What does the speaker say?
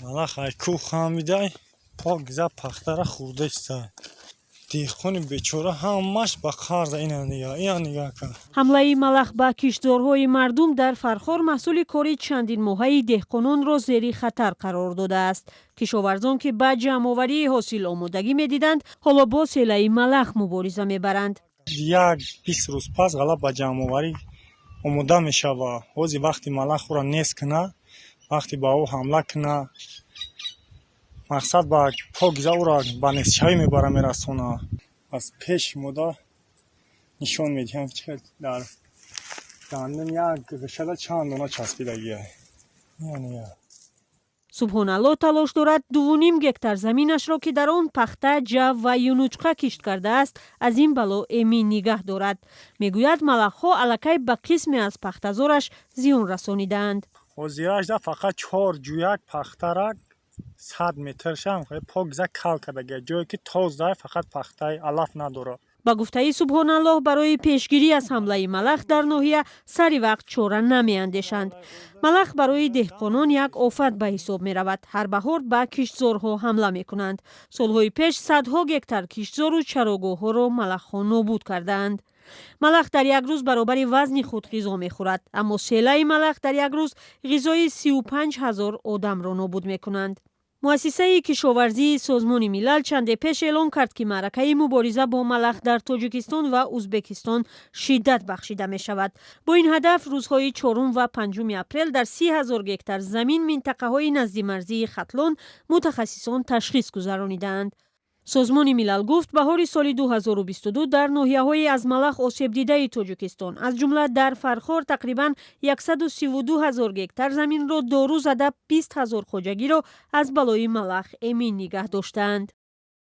малах ай кӯ хамидай пок за пахтара хурдаиста деҳқони бечора ҳамаш ба қарза ина нига кан. ҳамлаи малах ба киштзорҳои мардум дар Фархор маҳсули кори чандин моҳаи деҳқононро зери хатар қарор додааст. кишоварзон ки ба ҷамъоварии ҳосиломодагӣ медиданд, ҳоло бо селаи малах мубориза мебаранд. як 20 рӯз пас ғалаб ба ҷамъоварӣ омода мешава. ҳози вақти малахро нест кина, вақти ба ӯ ҳамла кина, мақсад ба покиза ӯро ба нестшавӣ мебара мерасона. аз пеш мода нишон медиҳам дар дандон як ғишада чанд дона часпидагиай. субҳоналло талош дорад 2.5 гектар заминашро ки дар он пахта, ҷав ва юнучқа кишт кардааст, аз ин бало эмин нигаҳ дорад. мегӯяд малахҳо аллакай ба қисме аз пахтазораш зиён расонидаанд. ҳозиражда фақат 4 ҷӯяк пахтарак 100 метр шам покиза кал кардагия, ҷое ки тоза фақат пахтаи алаф надорад. ба гуфтаи субҳоналлоҳ барои пешгирӣ аз ҳамлаи малах дар ноҳия сари вақт чора намеандешанд. малах барои деҳқонон як офат ба ҳисоб меравад. ҳар баҳор ба киштзорҳо ҳамла мекунанд. солҳои пеш садҳо гектар киштзору чарогоҳҳоро малахҳо нобуд кардаанд. малах дар як рӯз баробари вазни худ ғизо мехӯрад, аммо селаи малах дар як рӯз ғизои 35 000 одамро нобуд мекунанд. муассисаи кишоварзии Созмони Милал чанде пеш эълон кард ки маъракаи мубориза бо малах дар Тоҷикистон ва Узбекистон шиддат бахшида мешавад. бо ин ҳадаф рӯзҳои 4 ва 5 апрел дар 30 000 гектар замин минтақаҳои назди марзии Хатлон мутахассисон ташхис гузаронидаанд. созмони милал гуфт баҳори соли 2022 дар ноҳияҳои аз малах осебдидаи Тоҷикистон аз ҷумла дар Фархор тақрибан 132 000 гектар заминро дору зада 20 000 хоҷагиро аз балои малах эмин нигаҳ доштаанд.